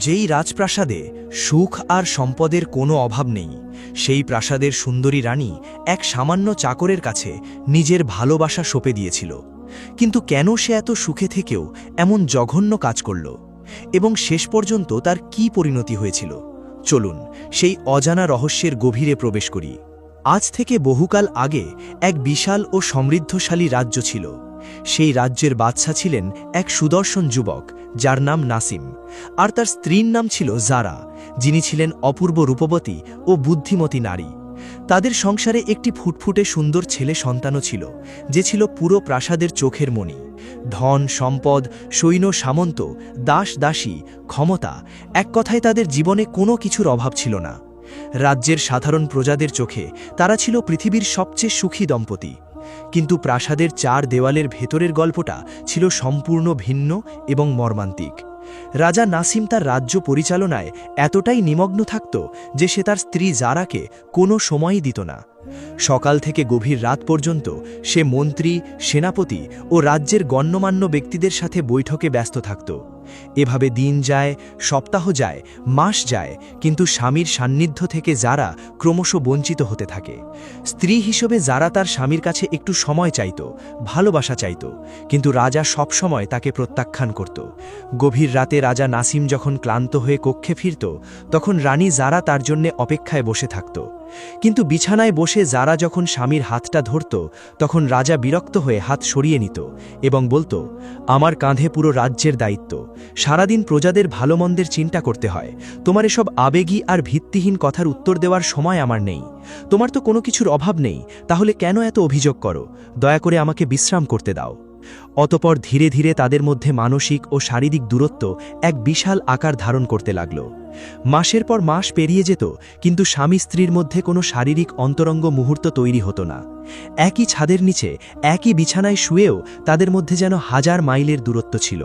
যেই রাজপ্রাসাদে সুখ আর সম্পদের কোনো অভাব নেই, সেই প্রাসাদের সুন্দরী রানী এক সামান্য চাকরের কাছে নিজের ভালোবাসা সঁপে দিয়েছিল। কিন্তু কেন সে এত সুখে থেকেও এমন জঘন্য কাজ করল, এবং শেষ পর্যন্ত তার কি পরিণতি হয়েছিল? চলুন সেই অজানা রহস্যের গভীরে প্রবেশ করি। আজ থেকে বহুকাল আগে এক বিশাল ও সমৃদ্ধশালী রাজ্য ছিল। সেই রাজ্যের বাদশা ছিলেন এক সুদর্শন যুবক, যার নাম নাসিম, আর তার স্ত্রীর নাম ছিল জারা, যিনি ছিলেন অপূর্ব রূপবতী ও বুদ্ধিমতী নারী। তাদের সংসারে একটি ফুটফুটে সুন্দর ছেলে সন্তানও ছিল, যে ছিল পুরো প্রাসাদের চোখের মণি। ধন, সম্পদ, সৈন্য, সামন্ত, দাস দাসী, ক্ষমতা, এক কথায় তাদের জীবনে কোনো কিছুর অভাব ছিল না। রাজ্যের সাধারণ প্রজাদের চোখে তারা ছিল পৃথিবীর সবচেয়ে সুখী দম্পতি। কিন্তু প্রাসাদের চার দেওয়ালের ভেতরের গল্পটা ছিল সম্পূর্ণ ভিন্ন এবং মর্মান্তিক। রাজা নাসিম তার রাজ্য পরিচালনায় এতটাই নিমগ্ন থাকত যে সে তার স্ত্রী জারাকে কোনো সময়ই দিত না। সকাল থেকে গভীর রাত পর্যন্ত সে মন্ত্রী, সেনাপতি ও রাজ্যের গণ্যমান্য ব্যক্তিদের সাথে বৈঠকে ব্যস্ত থাকত। এভাবে দিন যায়, সপ্তাহ যায়, মাস যায়, কিন্তু স্বামীর সান্নিধ্য থেকে জারা ক্রমশ বঞ্চিত হতে থাকে। স্ত্রী হিসেবে জারা তার স্বামীর কাছে একটু সময় চাইত, ভালোবাসা চাইত, কিন্তু রাজা সব সময় তাকে প্রত্যাখ্যান করত। গভীর রাতে রাজা নাসিম যখন ক্লান্ত হয়ে কক্ষে ফিরত, তখন রানী জারা তার জন্য অপেক্ষায় বসে থাকত। কিন্তু বিছানায় বসে জারা যখন স্বামীর হাতটা ধরত, তখন রাজা বিরক্ত হয়ে হাত সরিয়ে নিত এবং বলত, আমার কাঁধে পুরো রাজ্যের দায়িত্ব, সারাদিন প্রজাদের ভালো মন্দের চিন্তা করতে হয়, তোমার এসব আবেগী আর ভিত্তিহীন কথার উত্তর দেওয়ার সময় আমার নেই। তোমার তো কোনো কিছুর অভাব নেই, তাহলে কেন এত অভিযোগ করো? দয়া করে আমাকে বিশ্রাম করতে দাও। অতপর ধীরে ধীরে তাদের মধ্যে মানসিক ও শারীরিক দূরত্ব এক বিশাল আকার ধারণ করতে লাগল। মাসের পর মাস পেরিয়ে যেত, কিন্তু স্বামী স্ত্রীর মধ্যে কোনো শারীরিক অন্তরঙ্গ মুহূর্ত তৈরি হতো না। একই ছাদের নিচে, একই বিছানায় শুয়েও তাদের মধ্যে যেন হাজার মাইলের দূরত্ব ছিল।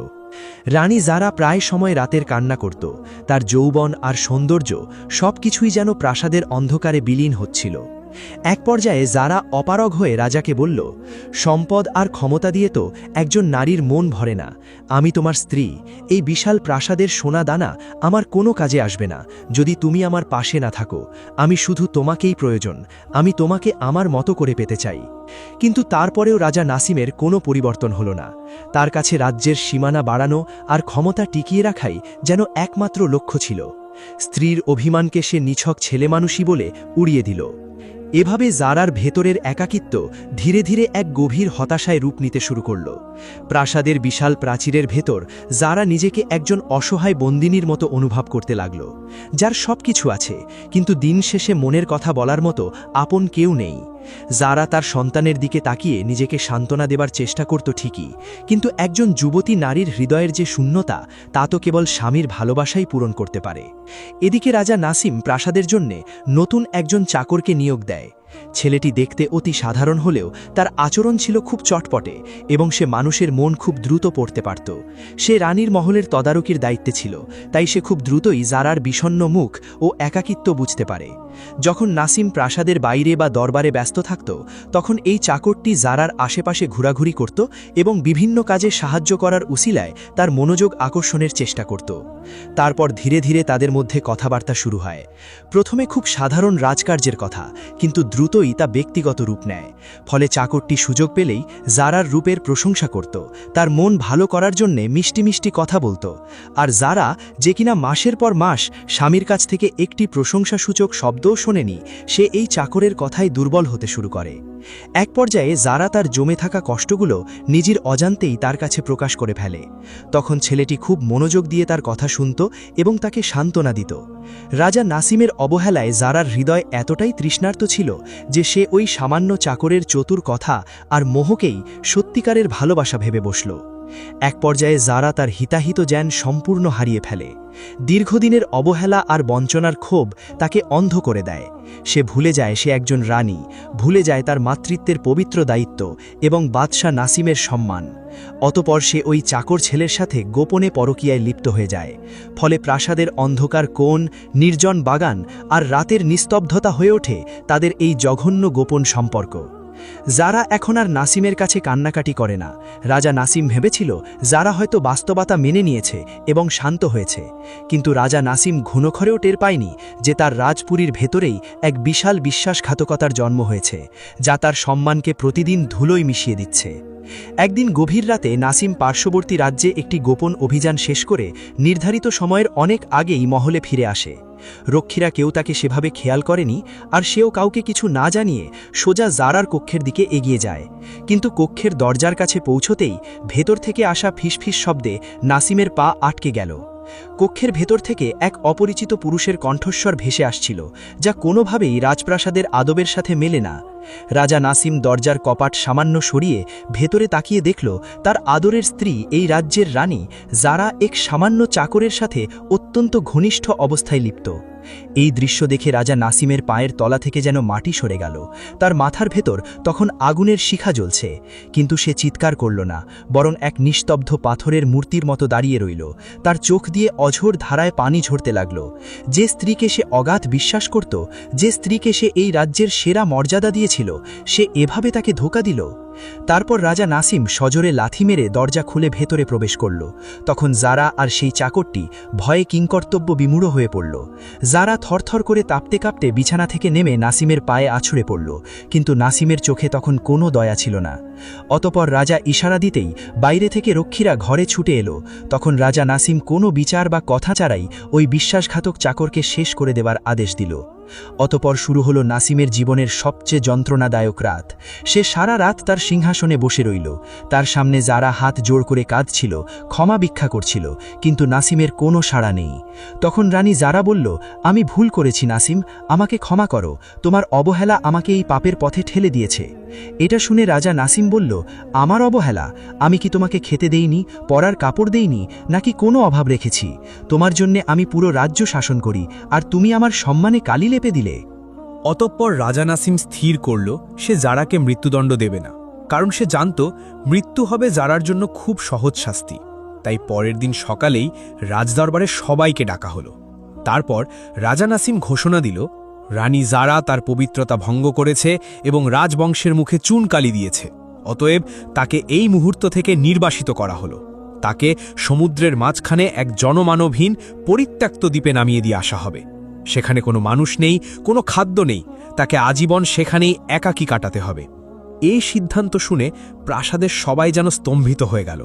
রানী জারা প্রায় সময় রাতের কান্না করত। তার যৌবন আর সৌন্দর্য সবকিছুই যেন প্রাসাদের অন্ধকারে বিলীন হচ্ছিল। এক পর্যায়ে জারা অপারগ হয়ে রাজাকে বলল, সম্পদ আর ক্ষমতা দিয়ে তো একজন নারীর মন ভরে না। আমি তোমার স্ত্রী, এই বিশাল প্রাসাদের সোনা দানা আমার কোনো কাজে আসবে না যদি তুমি আমার পাশে না থাকো। আমি শুধু তোমাকেই প্রয়োজন, আমি তোমাকে আমার মতো করে পেতে চাই। কিন্তু তারপরেও রাজা নাসিমের কোনো পরিবর্তন হলো না। তার কাছে রাজ্যের সীমানা বাড়ানো আর ক্ষমতা টিকিয়ে রাখাই যেন একমাত্র লক্ষ্য ছিল। স্ত্রীর অভিমানকে সে নিছক ছেলেমানুষই বলে উড়িয়ে দিল। এভাবে জারার ভেতরের একাকিত্ব ধীরে ধীরে এক গভীর হতাশায় রূপ নিতে শুরু করল। প্রাসাদের বিশাল প্রাচীরের ভেতর জারা নিজেকে একজন অসহায় বন্দিনীর মতো অনুভব করতে লাগল, যার সবকিছু আছে, কিন্তু দিন শেষে মনের কথা বলার মতো আপন কেউ নেই। জারা তার সন্তানের দিকে তাকিয়ে নিজেকে সান্ত্বনা দেবার চেষ্টা করত ঠিকই, কিন্তু একজন যুবতী নারীর হৃদয়ের যে শূন্যতা, তা তো কেবল স্বামীর ভালোবাসাই পূরণ করতে পারে। এদিকে রাজা নাসিম প্রাসাদের জন্যে নতুন একজন চাকরকে নিয়োগ দেয়। ছেলেটি দেখতে অতি সাধারণ হলেও তার আচরণ ছিল খুব চটপটে এবং সে মানুষের মন খুব দ্রুত পড়তে পারত। সে রানীর মহলের তদারকির দায়িত্বে ছিল, তাই সে খুব দ্রুতই জারার বিষণ্ণ মুখ ও একাকিত্ব বুঝতে পারে। যখন নাসিম প্রাসাদের বাইরে বা দরবারে ব্যস্ত থাকত, তখন এই চাকরটি জারার আশেপাশে ঘোরাঘুরি করত এবং বিভিন্ন কাজে সাহায্য করার উসিলায় তার মনোযোগ আকর্ষণের চেষ্টা করত। তারপর ধীরে ধীরে তাদের মধ্যে কথাবার্তা শুরু হয়। প্রথমে খুব সাধারণ রাজকার্যের কথা, কিন্তু দ্রুতই তা ব্যক্তিগত রূপ নেয়। ফলে চাকরটি সুযোগ পেলেই জারার রূপের প্রশংসা করত, তার মন ভালো করার জন্যে মিষ্টি মিষ্টি কথা বলত। আর জারা, যে কিনা মাসের পর মাস স্বামীর কাছ থেকে একটি প্রশংসাসূচক শব্দও শোনেনি, সে এই চাকরের কথায় দুর্বল হতে শুরু করে। এক পর্যায়ে জারা তার জমে থাকা কষ্টগুলো নিজের অজান্তেই তার কাছে প্রকাশ করে ফেলে। তখন ছেলেটি খুব মনোযোগ দিয়ে তার কথা শুনত এবং তাকে সান্ত্বনা দিত। রাজা নাসিমের অবহেলায় জারার হৃদয় এতটাই তৃষ্ণার্ত ছিল যে সে ওই সামান্য চাকরের চতুর কথা আর মোহকেই সত্যিকারের ভালোবাসা ভেবে বসল। এক পর্যায়ে জারা তার হিতাহিত জ্ঞান সম্পূর্ণ হারিয়ে ফেলে। দীর্ঘদিনের অবহেলা আর বঞ্চনার ক্ষোভ তাকে অন্ধ করে দেয়। সে ভুলে যায় সে একজন রানী, ভুলে যায় তার মাতৃত্বের পবিত্র দায়িত্ব এবং বাদশাহ নাসিমের সম্মান। অতপর সে ওই চাকর ছেলের সাথে গোপনে পরকীয়ায় লিপ্ত হয়ে যায়। ফলে প্রাসাদের অন্ধকার কোণ, নির্জন বাগান আর রাতের নিস্তব্ধতা হয়ে ওঠে তাদের এই জঘন্য গোপন সম্পর্ক। যারা এখন আর নাসিমের কাছে কান্নাকাটি করে না। রাজা নাসিম ভেবেছিল যারা হয়তো বাস্তবতা মেনে নিয়েছে এবং শান্ত হয়েছে, কিন্তু রাজা নাসিম ঘুণখরেও টের পায়নি যে তার রাজপুরীর ভেতরেই এক বিশাল বিশ্বাসঘাতকতার জন্ম হয়েছে, যা তার সম্মানকে প্রতিদিন ধুলোয় মিশিয়ে দিচ্ছে। একদিন গভীর রাতে নাসিম পার্শ্ববর্তী রাজ্যে একটি গোপন অভিযান শেষ করে নির্ধারিত সময়ের অনেক আগেই মহলে ফিরে আসে। রক্ষীরা কেউ তাকে সেভাবে খেয়াল করেনি, আর সেও কাউকে কিছু না জানিয়ে সোজা জারার কক্ষের দিকে এগিয়ে যায়। কিন্তু কক্ষের দরজার কাছে পৌঁছতেই ভেতর থেকে আসা ফিসফিস শব্দে নাসিমের পা আটকে গেল। কক্ষের ভেতর থেকে এক অপরিচিত পুরুষের কণ্ঠস্বর ভেসে আসছিল, যা কোনোভাবেই রাজপ্রাসাদের আদবের সাথে মেলে না। রাজা নাসিম দরজার কপাট সামান্য সরিয়ে ভেতরে তাকিয়ে দেখল তার আদরের স্ত্রী, এই রাজ্যের রানী যারা, এক সামান্য চাকরের সাথে অত্যন্ত ঘনিষ্ঠ অবস্থায় লিপ্ত। এই দৃশ্য দেখে রাজা নাসিমের পায়ের তলা থেকে যেন মাটি সরে গেল। তার মাথার ভেতর তখন আগুনের শিখা জ্বলছে, কিন্তু সে চিৎকার করল না, বরং এক নিস্তব্ধ পাথরের মূর্তির মতো দাঁড়িয়ে রইল। তার চোখ দিয়ে অঝোর ধারায় পানি ঝরতে লাগল। যে স্ত্রীকে সে অগাধ বিশ্বাস করত, যে স্ত্রীকে সে এই রাজ্যের সেরা মর্যাদা দিয়েছিল, সে এভাবে তাকে ধোঁকা দিল। তারপর রাজা নাসিম সজোরে লাথি মেরে দরজা খুলে ভেতরে প্রবেশ করল। তখন জারা আর সেই চাকরটি ভয়ে কিংকর্তব্য বিমূঢ় হয়ে পড়ল। জারা থরথর করে কাঁপতে কাঁপতে বিছানা থেকে নেমে নাসিমের পায়ে আছড়ে পড়ল, কিন্তু নাসিমের চোখে তখন কোনো দয়া ছিল না। অতপর রাজা ইশারা দিতেই বাইরে থেকে রক্ষীরা ঘরে ছুটে এলো। তখন রাজা নাসিম কোনো বিচার বা কথা ছাড়াই ওই বিশ্বাসঘাতক চাকরকে শেষ করে দেবার আদেশ দিল। অতপর শুরু হলো নাসিমের জীবনের সবচেয়ে যন্ত্রণাদায়ক রাত। সে সারা রাত তার সিংহাসনে বসে রইল। তার সামনে যারা হাত জোড় করে কাঁদছিল, ক্ষমা ভিক্ষা করছিল, কিন্তু নাসিমের কোনো সাড়া নেই। তখন রানী যারা বলল, আমি ভুল করেছি নাসিম, আমাকে ক্ষমা করো, তোমার অবহেলা আমাকে এই পাপের পথে ঠেলে দিয়েছে। এটা শুনে রাজা নাসিম বলল, আমার অবহেলা? আমি কি তোমাকে খেতে দেইনি, পরার কাপড় দেইনি, নাকি কোনো অভাব রেখেছি? তোমার জন্যে আমি পুরো রাজ্য শাসন করি, আর তুমি আমার সম্মানে কালি লেপে দিলে। অতঃপর রাজা নাসিম স্থির করল সে জারাকে মৃত্যুদণ্ড দেবে না, কারণ সে জানত মৃত্যু হবে জারার জন্য খুব সহজ শাস্তি। তাই পরের দিন সকালেই রাজদরবারে সবাইকে ডাকা হলো। তারপর রাজা নাসিম ঘোষণা দিল, রানী জারা তার পবিত্রতা ভঙ্গ করেছে এবং রাজবংশের মুখে চুনকালি দিয়েছে। অতএব তাকে এই মুহূর্ত থেকে নির্বাসিত করা হলো। তাকে সমুদ্রের মাঝখানে এক জনমানবহীন পরিত্যক্ত দ্বীপে নামিয়ে দিয়ে আসা হবে। সেখানে কোনো মানুষ নেই, কোনো খাদ্য নেই, তাকে আজীবন সেখানেই একাকী কাটাতে হবে। এই সিদ্ধান্ত শুনে প্রাসাদের সবাই যেন স্তম্ভিত হয়ে গেল।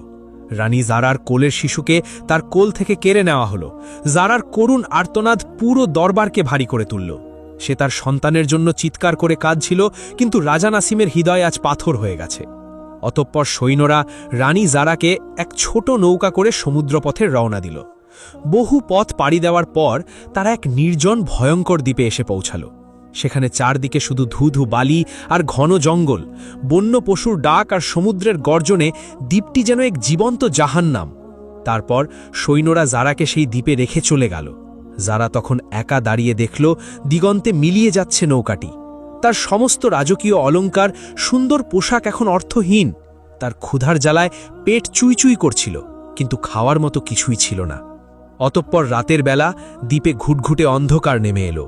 রানী জারার কোলের শিশুকে তার কোল থেকে কেড়ে নেওয়া হলো। জারার করুণ আর্তনাদ পুরো দরবারকে ভারী করে তুলল। সে তার সন্তানের জন্য চিৎকার করে কাঁদছিল, কিন্তু রাজা নাসিমের হৃদয় আজ পাথর হয়ে গেছে। অতঃপর সৈন্যরা রানী জারাকে এক ছোট নৌকা করে সমুদ্রপথে রওনা দিল। বহু পথ পাড়ি দেওয়ার পর তারা এক নির্জন ভয়ঙ্কর দ্বীপে এসে পৌঁছাল। সেখানে চারদিকে শুধু ধুধু বালি আর ঘন জঙ্গল, বন্য পশুর ডাক আর সমুদ্রের গর্জনে দ্বীপটি যেন এক জীবন্ত জাহান্নাম। তারপর সৈন্যরা জারাকে সেই দ্বীপে রেখে চলে গেল। জারা তখন একা দাঁড়িয়ে দেখল দিগন্তে মিলিয়ে যাচ্ছে নৌকাটি। তার সমস্ত রাজকীয় অলঙ্কার, সুন্দর পোশাক এখন অর্থহীন। তার ক্ষুধার জ্বালায় পেট চুইচুই করছিল, কিন্তু খাওয়ার মতো কিছুই ছিল না। অতঃপর রাতের বেলা দ্বীপে ঘুটঘুটে অন্ধকার নেমে এলো।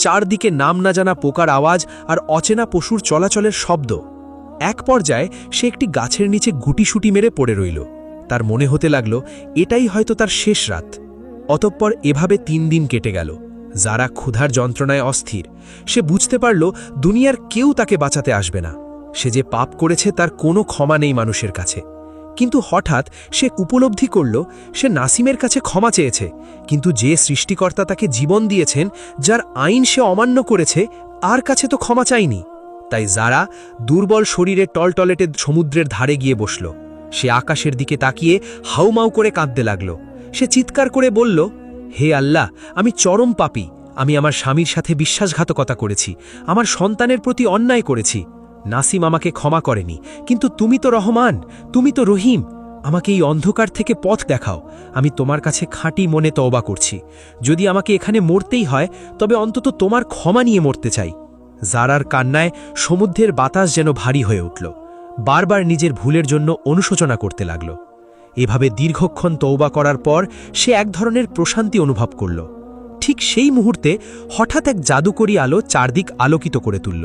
চারদিকে নাম না জানা পোকার আওয়াজ আর অচেনা পশুর চলাচলের শব্দ। এক পর্যায়ে সে একটি গাছের নিচে গুটিসুটি মেরে পড়ে রইল। তার মনে হতে লাগল এটাই হয়তো তার শেষ রাত। অতঃপর এভাবে 3 দিন কেটে গেল। যারা ক্ষুধার যন্ত্রণায় অস্থির, সে বুঝতে পারল দুনিয়ার কেউ তাকে বাঁচাতে আসবে না। সে যে পাপ করেছে তার কোনো ক্ষমা নেই মানুষের কাছে। কিন্তু হঠাৎ সে উপলব্ধি করল সে নাসিমের কাছে ক্ষমা চেয়েছে, কিন্তু যে সৃষ্টিকর্তা তাকে জীবন দিয়েছেন, যার আইন সে অমান্য করেছে, আর কাছে তো ক্ষমা চায়নি। তাই যারা দুর্বল শরীরে টলটলেটে সমুদ্রের ধারে গিয়ে বসল। সে আকাশের দিকে তাকিয়ে হাউমাউ করে কাঁদতে লাগল। সে চিৎকার করে বলল, হে আল্লাহ, আমি চরম পাপী। আমি আমার স্বামীর সাথে বিশ্বাসঘাতকতা করেছি, আমার সন্তানের প্রতি অন্যায় করেছি। নাসিম আমাকে ক্ষমা করেনি, কিন্তু তুমি তো রহমান, তুমি তো রহিম। আমাকে এই অন্ধকার থেকে পথ দেখাও। আমি তোমার কাছে খাঁটি মনে তওবা করছি। যদি আমাকে এখানে মরতেই হয়, তবে অন্তত তোমার ক্ষমা নিয়ে মরতে চাই। জারার কান্নায় সমুদ্রের বাতাস যেন ভারী হয়ে উঠল। বারবার নিজের ভুলের জন্য অনুশোচনা করতে লাগল। এভাবে দীর্ঘক্ষণ তওবা করার পর সে এক ধরনের প্রশান্তি অনুভব করল। ঠিক সেই মুহূর্তে হঠাৎ এক জাদুকরী আলো চারদিক আলোকিত করে তুলল।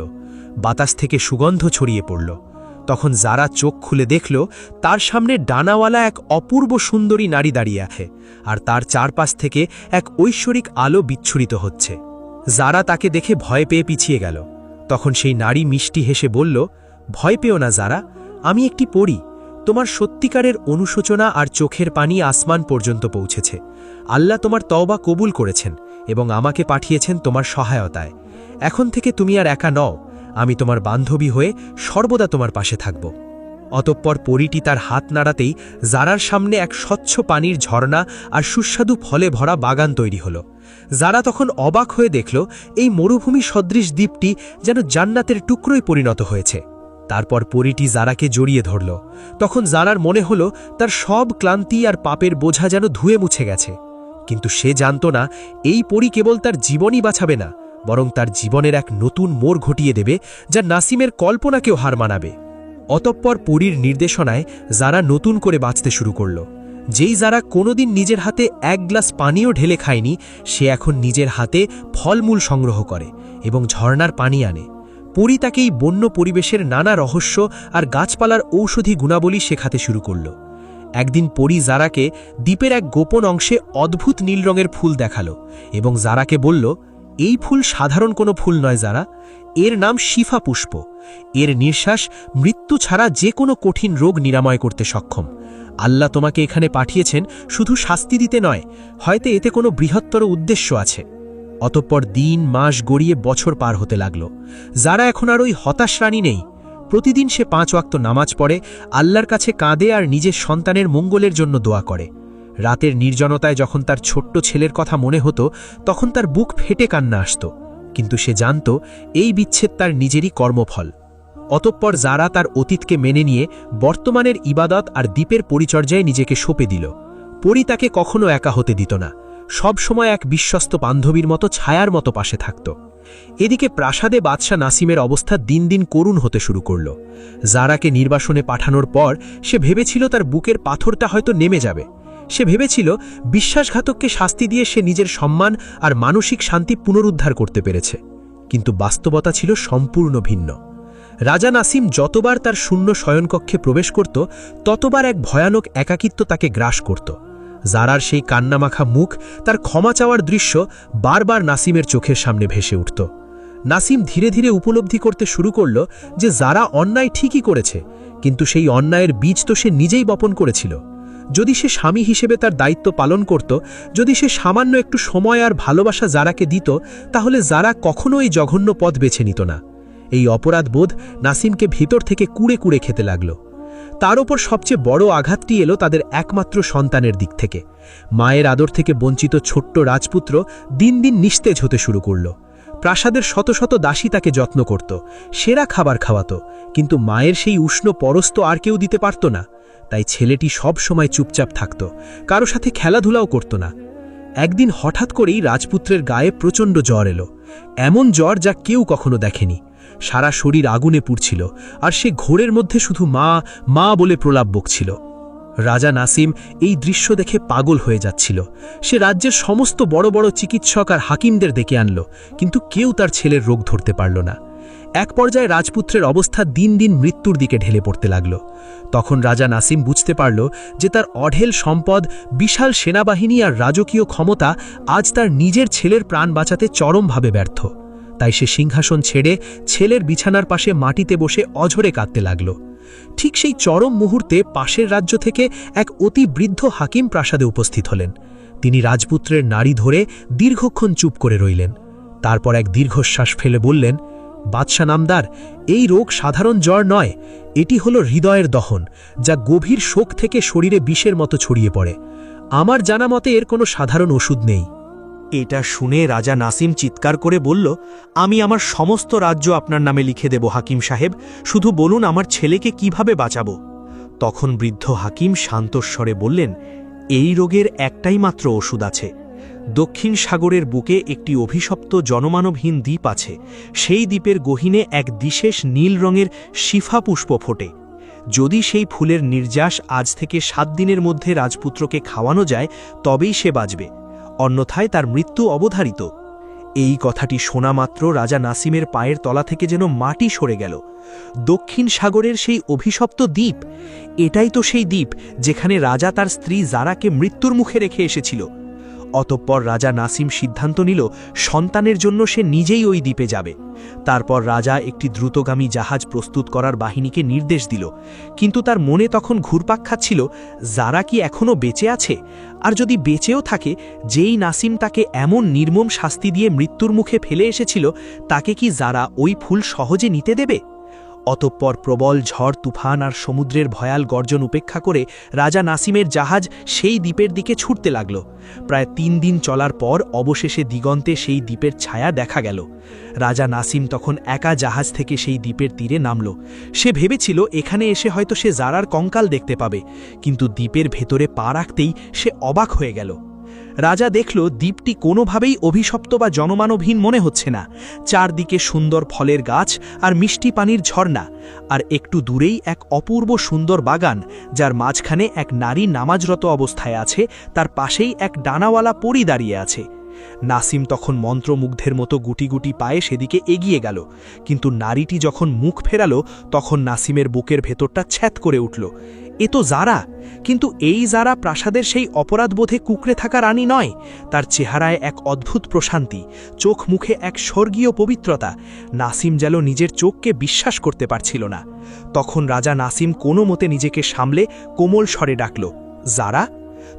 বাতাস থেকে সুগন্ধ ছড়িয়ে পড়ল। তখন যারা চোখ খুলে দেখল, তার সামনে ডানাওয়ালা এক অপূর্ব সুন্দরী নারী দাঁড়িয়ে আছে, আর তার চারপাশ থেকে এক ঐশ্বরিক আলো বিচ্ছুরিত হচ্ছে। যারা তাকে দেখে ভয় পেয়ে পিছিয়ে গেল। তখন সেই নারী মিষ্টি হেসে বলল, ভয় পেও না যারা, আমি একটি পরী। তোমার সত্যিকারের অনুশোচনা আর চোখের পানি আসমান পর্যন্ত পৌঁছেছে। আল্লাহ তোমার তওবা কবুল করেছেন এবং আমাকে পাঠিয়েছেন তোমার সহায়তায়। এখন থেকে তুমি আর একা নও, আমি তোমার বান্ধবী হয়ে সর্বদা তোমার পাশে থাকব। অতঃপর পরীটি তার হাত নাড়াতেই জারার সামনে এক স্বচ্ছ পানির ঝর্ণা আর সুস্বাদু ফলে ভরা বাগান তৈরি হল। যারা তখন অবাক হয়ে দেখল, এই মরুভূমি সদৃশ দ্বীপটি যেন জান্নাতের টুকরোয় পরিণত হয়েছে। তারপর পরীটি জারাকে জড়িয়ে ধরল। তখন জারার মনে হল তার সব ক্লান্তি আর পাপের বোঝা যেন ধুয়ে মুছে গেছে। কিন্তু সে জানত না, এই পরী কেবল তার জীবনই বাঁচাবে না, বরং তার জীবনের এক নতুন মোড় ঘটিয়ে দেবে, যা নাসিমের কল্পনাকেও হার মানাবে। অতঃপর পরীর নির্দেশনায় যারা নতুন করে বাঁচতে শুরু করল। যেই যারা কোনোদিন নিজের হাতে এক গ্লাস পানিও ঢেলে খায়নি, সে এখন নিজের হাতে ফলমূল সংগ্রহ করে এবং ঝর্ণার পানি আনে। পরী তাকে এই বন্য পরিবেশের নানা রহস্য আর গাছপালার ঔষধি গুণাবলী শেখাতে শুরু করল। একদিন পরী জারাকে দ্বীপের এক গোপন অংশে অদ্ভুত নীল রঙের ফুল দেখালো এবং জারাকে বলল, এই ফুল সাধারণ কোনো ফুল নয় যারা, এর নাম শিফা পুষ্প। এর নিঃশ্বাস মৃত্যু ছাড়া যে কোনো কঠিন রোগ নিরাময় করতে সক্ষম। আল্লাহ তোমাকে এখানে পাঠিয়েছেন শুধু শাস্তি দিতে নয়, হয়তো এতে কোনো বৃহত্তর উদ্দেশ্য আছে। অতঃপর দিন মাস গড়িয়ে বছর পার হতে লাগল। যারা এখন আর ওই হতাশ রানী নেই। প্রতিদিন সে 5 ওয়াক্ত নামাজ পড়ে, আল্লাহর কাছে কাঁদে আর নিজের সন্তানের মঙ্গলের জন্য দোয়া করে। রাতের নির্জনতায় যখন তার ছোট্ট ছেলের কথা মনে হতো, তখন তার বুক ফেটে কান্না আসত। কিন্তু সে জানত, এই বিচ্ছেদ তার নিজেরই কর্মফল। অতঃপর যারা তার অতীতকে মেনে নিয়ে বর্তমানের ইবাদত আর দ্বীপের পরিচর্যায় নিজেকে সঁপে দিল। পরী তাকে কখনো একা হতে দিত না, সব সময় এক বিশ্বস্ত বান্ধবীর মতো ছায়ার মতো পাশে থাকত। এদিকে প্রাসাদে বাদশাহ নাসিমের অবস্থা দিন দিন করুণ হতে শুরু করল। জারাকে নির্বাসনে পাঠানোর পর সে ভেবেছিল তার বুকের পাথরটা হয়তো নেমে যাবে। সে ভেবেছিল বিশ্বাসঘাতককে শাস্তি দিয়ে সে নিজের সম্মান আর মানসিক শান্তি পুনরুদ্ধার করতে পেরেছে। কিন্তু বাস্তবতা ছিল সম্পূর্ণ ভিন্ন। রাজা নাসিম যতবার তার শূন্য শয়নকক্ষে প্রবেশ করত, ততবার এক ভয়ানক একাকিত্ব তাকে গ্রাস করত। জারার সেই কান্নামাখা মুখ, তার ক্ষমা চাওয়ার দৃশ্য বারবার নাসিমের চোখের সামনে ভেসে উঠত। নাসিম ধীরে ধীরে উপলব্ধি করতে শুরু করল যে জারা অন্যায় ঠিকই করেছে, কিন্তু সেই অন্যায়ের বীজ তো সে নিজেই বপন করেছিল। যদি সে স্বামী হিসেবে তার দায়িত্ব পালন করত, যদি সে সামান্য একটু সময় আর ভালোবাসা জারাকে দিত, তাহলে জারা কখনো এই জঘন্য পথ বেছে নিত না। এই অপরাধবোধ নাসিমকে ভিতর থেকে কুড়ে কুড়ে খেতে লাগল। তার ওপর সবচেয়ে বড় আঘাতটি এলো তাদের একমাত্র সন্তানের দিক থেকে। মায়ের আদর থেকে বঞ্চিত ছোট্ট রাজপুত্র দিন দিন নিস্তেজ হতে শুরু করল। প্রাসাদের শত শত দাসী তাকে যত্ন করত, সেরা খাবার খাওয়াত, কিন্তু মায়ের সেই উষ্ণ পরশ তো আর কেউ দিতে পারত না। তাই ছেলেটি সব সময় চুপচাপ থাকত, কারো সাথে খেলাধুলাও করত না। একদিন হঠাৎ করেই রাজপুত্রের গায়ে প্রচণ্ড জ্বর এলো, এমন জ্বর যা কেউ কখনো দেখেনি। সারা শরীর আগুনে পুড়ছিল, আর সে ঘোরের মধ্যে শুধু মা মা বলে প্রলাপ বকছিল। রাজা নাসিম এই দৃশ্য দেখে পাগল হয়ে যাচ্ছিল। সে রাজ্যের সমস্ত বড় বড় চিকিৎসক আর হাকিমদের ডেকে আনল, কিন্তু কেউ তার ছেলের রোগ ধরতে পারল না। এক পর্যায়ে রাজপুত্রের অবস্থা দিন দিন মৃত্যুর দিকে ঢেলে পড়তে লাগল। তখন রাজা নাসিম বুঝতে পারল যে তার অঢেল সম্পদ, বিশাল সেনাবাহিনী আর রাজকীয় ক্ষমতা আজ তার নিজের ছেলের প্রাণ বাঁচাতে চরমভাবে ব্যর্থ। তাই সে সিংহাসন ছেড়ে ছেলের বিছানার পাশে মাটিতে বসে অঝরে কাঁদতে লাগল। ঠিক সেই চরম মুহূর্তে পাশের রাজ্য থেকে এক অতি বৃদ্ধ হাকিম প্রাসাদে উপস্থিত হলেন। তিনি রাজপুত্রের নাড়ি ধরে দীর্ঘক্ষণ চুপ করে রইলেন। তারপর এক দীর্ঘশ্বাস ফেলে বললেন, বাদশা নামদার, এই রোগ সাধারণ জ্বর নয়, এটি হলো হৃদয়ের দহন, যা গভীর শোক থেকে শরীরে বিষের মতো ছড়িয়ে পড়ে। আমার জানা মতে এর কোনো সাধারণ ওষুধ নেই। এটা শুনে রাজা নাসিম চিৎকার করে বলল, আমি আমার সমস্ত রাজ্য আপনার নামে লিখে দেব হাকিম সাহেব, শুধু বলুন আমার ছেলেকে কিভাবে বাঁচাবো। তখন বৃদ্ধ হাকিম শান্তস্বরে বললেন, এই রোগের একটাই মাত্র ওষুধ আছে। দক্ষিণ সাগরের বুকে একটি অভিশপ্ত জনমানবহীন দ্বীপ আছে। সেই দ্বীপের গহীনে এক বিশেষ নীল রঙের শিফা পুষ্প ফোটে। যদি সেই ফুলের নির্যাস আজ থেকে 7 দিনের মধ্যে রাজপুত্রকে খাওয়ানো যায়, তবেই সে বাঁচবে। অন্যথায় তার মৃত্যু অবধারিত। এই কথাটি শোনা মাত্র রাজা নাসিমের পায়ের তলা থেকে যেন মাটি সরে গেল। দক্ষিণ সাগরের সেই অভিশপ্ত দ্বীপ, এটাই তো সেই দ্বীপ যেখানে রাজা তার স্ত্রী জারাকে মৃত্যুর মুখে রেখে এসেছিল। অতঃপর রাজা নাসিম সিদ্ধান্ত নিল সন্তানের জন্য সে নিজেই ওই দ্বীপে যাবে। তারপর রাজা একটি দ্রুতগামী জাহাজ প্রস্তুত করার বাহিনীকে নির্দেশ দিল। কিন্তু তার মনে তখন ঘুরপাক খাচ্ছিল, জারা কি এখনও বেঁচে আছে? আর যদি বেঁচেও থাকে, যেই নাসিম তাকে এমন নির্মম শাস্তি দিয়ে মৃত্যুর মুখে ফেলে এসেছিল, তাকে কি জারা ওই ফুল সহজে নিতে দেবে? অতঃপর প্রবল ঝড় তুফান আর সমুদ্রের ভয়াল গর্জন উপেক্ষা করে রাজা নাসিমের জাহাজ সেই দ্বীপের দিকে ছুটতে লাগল। প্রায় 3 দিন চলার পর অবশেষে দিগন্তে সেই দ্বীপের ছায়া দেখা গেল। রাজা নাসিম তখন একা জাহাজ থেকে সেই দ্বীপের তীরে নামল। সে ভেবেছিল এখানে এসে হয়তো সে জারার কঙ্কাল দেখতে পাবে, কিন্তু দ্বীপের ভেতরে পা রাখতেই সে অবাক হয়ে গেল। রাজা দেখল দ্বীপটি কোনোভাবেই অভিশপ্ত বা জনমানবহীন মনে হচ্ছে না। চারদিকে সুন্দর ফলের গাছ আর মিষ্টি পানির ঝর্ণা, আর একটু দূরেই এক অপূর্ব সুন্দর বাগান, যার মাঝখানে এক নারী নামাজরত অবস্থায় আছে, তার পাশেই এক ডানাওয়ালা পরী দাঁড়িয়ে আছে। নাসিম তখন মন্ত্রমুগ্ধের মতো গুটি গুটি পায়ে সেদিকে এগিয়ে গেল, কিন্তু নারীটি যখন মুখ ফেরালো তখন নাসিমের বুকের ভেতরটা ছ্যাত করে উঠল। এ তো জারা, কিন্তু এই জারা প্রাসাদের সেই অপরাধবোধে কুঁকড়ে থাকা রানী নয়। তার চেহারায় এক অদ্ভুত প্রশান্তি, চোখ মুখে এক স্বর্গীয় পবিত্রতা। নাসিম যেন নিজের চোখকে বিশ্বাস করতে পারছিল না। তখন রাজা নাসিম কোনো মতে নিজেকে সামলে কোমল স্বরে ডাকল, জারা।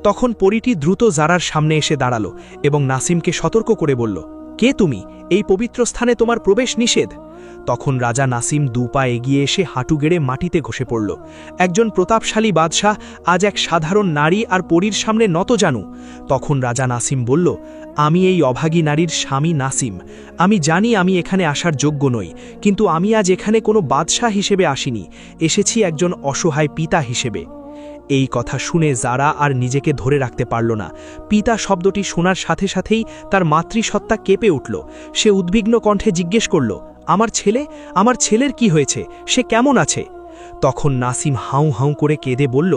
তখন পরীটি দ্রুত জারার সামনে এসে দাঁড়াল এবং নাসিমকে সতর্ক করে বলল, কে তুমি? এই পবিত্র স্থানে তোমার প্রবেশ নিষেধ। তখন রাজা নাসিম 2 পা এগিয়ে এসে হাঁটু গেড়ে মাটিতে ঘষে পড়ল। একজন প্রতাপশালী বাদশাহ আজ এক সাধারণ নারী আর পরীর সামনে নত জানু। তখন রাজা নাসিম বলল, আমি এই অভাগী নারীর স্বামী নাসিম। আমি জানি আমি এখানে আসার যোগ্য নই, কিন্তু আমি আজ এখানে কোনো বাদশাহ হিসেবে আসিনি, এসেছি একজন অসহায় পিতা হিসেবে। এই কথা শুনে জারা আর নিজেকে ধরে রাখতে পারল না। পিতা শব্দটি শোনার সাথে সাথেই তার মাতৃসত্তা কেঁপে উঠল। সে উদ্বিগ্ন কণ্ঠে জিজ্ঞেস করল, আমার ছেলে? আমার ছেলের কি হয়েছে? সে কেমন আছে? তখন নাসিম হাউ হাউ করে কেঁদে বলল,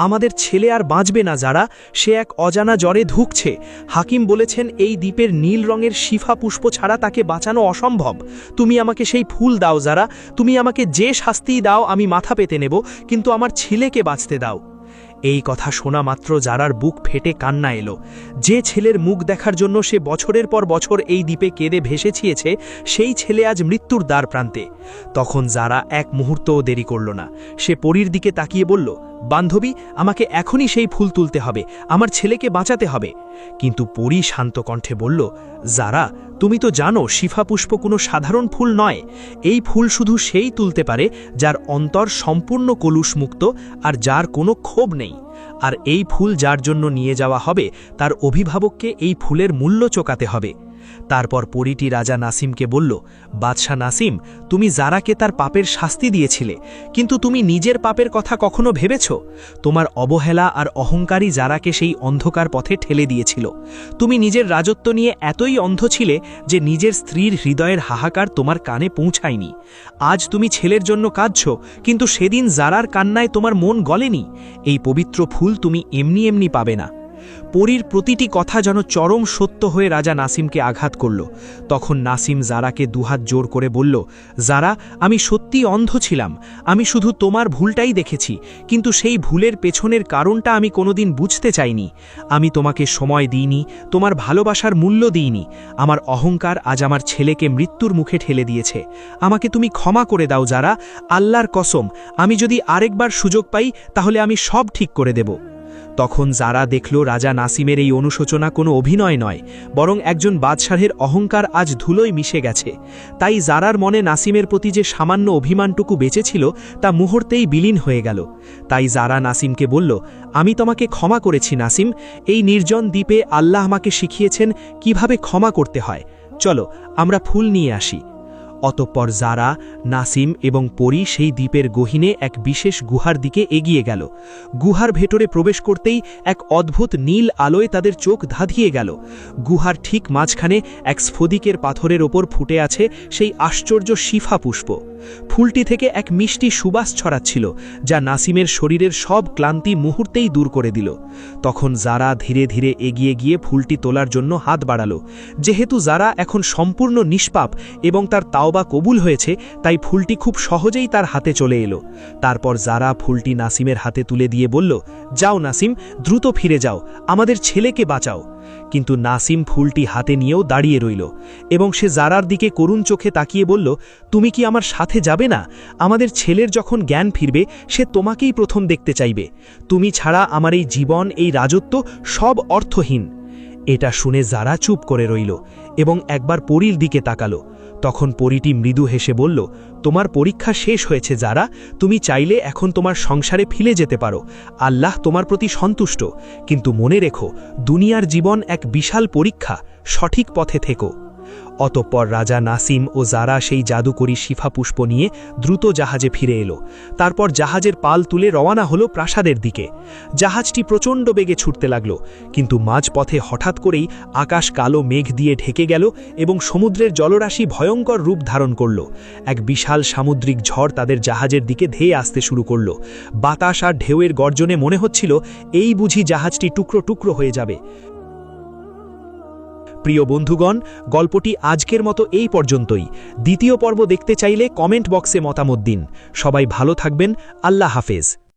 আমাদের ছেলে আর বাঁচবে না যারা, সে এক অজানা জ্বরে ধুঁকছে। হাকিম বলেছেন এই দ্বীপের নীল রঙের শিফা পুষ্প ছাড়া তাকে বাঁচানো অসম্ভব। তুমি আমাকে সেই ফুল দাও যারা, তুমি আমাকে যে শাস্তিই দাও আমি মাথা পেতে নেব, কিন্তু আমার ছেলেকে বাঁচতে দাও। এই কথা শোনা মাত্র জারার বুক ফেটে কান্না এলো। যে ছেলের মুখ দেখার জন্য সে বছরের পর বছর এই দ্বীপে কেঁদে ভেসেছিয়েছে, সেই ছেলে আজ মৃত্যুর দ্বার প্রান্তে। তখন জারা এক মুহূর্তও দেরি করল না। সে পরীর দিকে তাকিয়ে বলল, বান্ধবী, আমাকে এখনই সেই ফুল তুলতে হবে, আমার ছেলেকে বাঁচাতে হবে। কিন্তু পরী শান্ত কণ্ঠে বলল, জারা, তুমি তো জানো শিফা পুষ্প কোনো সাধারণ ফুল নয়। এই ফুল শুধু সেই তুলতে পারে যার অন্তর সম্পূর্ণ কলুষমুক্ত আর যার কোনো ক্ষোভ নেই। আর এই ফুল যার জন্য নিয়ে যাওয়া হবে তার অভিভাবককে এই ফুলের মূল্য চোকাতে হবে। তারপর পরীটি রাজা নাসিমকে বলল, বাদশাহ নাসিম, তুমি জারাকে তার পাপের শাস্তি দিয়েছিলে, কিন্তু তুমি নিজের পাপের কথা কখনো ভেবেছ? তোমার অবহেলা আর অহংকারী জারাকে সেই অন্ধকার পথে ঠেলে দিয়েছিল। তুমি নিজের রাজত্ব নিয়ে এতই অন্ধ ছিলে যে নিজের স্ত্রীর হৃদয়ের হাহাকার তোমার কানে পৌঁছায়নি। আজ তুমি ছেলের জন্য কাঁদছ, কিন্তু সেদিন জারার কান্নায় তোমার মন গলেনি। এই পবিত্র ফুল তুমি এমনি এমনি পাবে না। পরীর প্রতিটি কথা যেন চরম সত্য হয়ে রাজা নাসিমকে আঘাত করল। তখন নাসিম জারাকে দুহাত জোর করে বলল, জারা, আমি সত্যি অন্ধ ছিলাম। আমি শুধু তোমার ভুলটাই দেখেছি, কিন্তু সেই ভুলের পেছনের কারণটা আমি কোনোদিন বুঝতে চাইনি। আমি তোমাকে সময় দিইনি, তোমার ভালোবাসার মূল্য দিইনি। আমার অহংকার আজ আমার ছেলেকে মৃত্যুর মুখে ঠেলে দিয়েছে। আমাকে তুমি ক্ষমা করে দাও জারা, আল্লাহর কসম, আমি যদি আরেকবার সুযোগ পাই তাহলে আমি সব ঠিক করে দেব। তখন জারা দেখল রাজা নাসিমের এই অনুশোচনা কোনো অভিনয় নয়, বরং একজন বাদশাহের অহংকার আজ ধুলোয় মিশে গেছে। তাই জারার মনে নাসিমের প্রতি যে সামান্য অভিমানটুকু বেঁচেছিল তা মুহূর্তেই বিলীন হয়ে গেল। তাই জারা নাসিমকে বলল, আমি তোমাকে ক্ষমা করেছি নাসিম। এই নির্জন দ্বীপে আল্লাহ আমাকে শিখিয়েছেন কিভাবে ক্ষমা করতে হয়। চলো আমরা ফুল নিয়ে আসি। অতঃপর জারা, নাসিম এবং পরী সেই দ্বীপের গহীনে এক বিশেষ গুহার দিকে এগিয়ে গেল। গুহার ভেতরে প্রবেশ করতেই এক অদ্ভুত নীল আলোয় তাদের চোখ ধাঁধিয়ে গেল। গুহার ঠিক মাঝখানে এক স্ফটিকের পাথরের ওপর ফুটে আছে সেই আশ্চর্য শিফা পুষ্প। ফুলটি থেকে এক মিষ্টি সুবাস ছড়াচ্ছিল, যা নাসিমের শরীরের সব ক্লান্তি মুহূর্তেই দূর করে দিল। তখন যারা ধীরে ধীরে এগিয়ে গিয়ে ফুলটি তোলার জন্য হাত বাড়ালো। যেহেতু যারা এখন সম্পূর্ণ নিষ্পাপ এবং তার তাওবা কবুল হয়েছে, তাই ফুলটি খুব সহজেই তার হাতে চলে এলো। তারপর যারা ফুলটি নাসিমের হাতে তুলে দিয়ে বলল, যাও নাসিম, দ্রুত ফিরে যাও, আমাদের ছেলেকে বাঁচাও। কিন্তু নাসিম ফুলটি হাতে নিয়েও দাঁড়িয়ে রইল এবং সে জারার দিকে করুণ চোখে তাকিয়ে বলল, তুমি কি আমার সাথে যাবে না? আমাদের ছেলের যখন জ্ঞান ফিরবে, সে তোমাকেই প্রথম দেখতে চাইবে। তুমি ছাড়া আমার এই জীবন, এই রাজত্ব সব অর্থহীন। এটা শুনে জারা চুপ করে রইল এবং একবার পরীর দিকে তাকালো। তখন পরীটি মৃদু হেসে বলল, তোমার পরীক্ষা শেষ হয়েছে যারা, তুমি চাইলে এখন তোমার সংসারে ফিরে যেতে পারো। আল্লাহ তোমার প্রতি সন্তুষ্ট, কিন্তু মনে রেখো, দুনিয়ার জীবন এক বিশাল পরীক্ষা, সঠিক পথে থেকো। অতঃপর রাজা নাসিম ও জারা সেই জাদুকরী শিফা পুষ্প নিয়ে দ্রুত জাহাজে ফিরে এলো। তারপর জাহাজের পাল তুলে রওনা হলো প্রাসাদের দিকে। জাহাজটি প্রচণ্ড বেগে ছুটতে লাগল, কিন্তু মাঝপথে হঠাৎ করেই আকাশ কালো মেঘ দিয়ে ঢেকে গেল এবং সমুদ্রের জলরাশি ভয়ঙ্কর রূপ ধারণ করল। এক বিশাল সামুদ্রিক ঝড় তাদের জাহাজের দিকে ধেয়ে আসতে শুরু করল। বাতাস আর ঢেউয়ের গর্জনে মনে হচ্ছিল এই বুঝি জাহাজটি টুকরো টুকরো হয়ে যাবে। প্রিয় বন্ধুগণ, গল্পটি আজকের মতো এই পর্যন্তই। দ্বিতীয় পর্ব দেখতে চাইলে কমেন্ট বক্সে মতামত দিন। সবাই ভালো থাকবেন। আল্লাহ হাফেজ।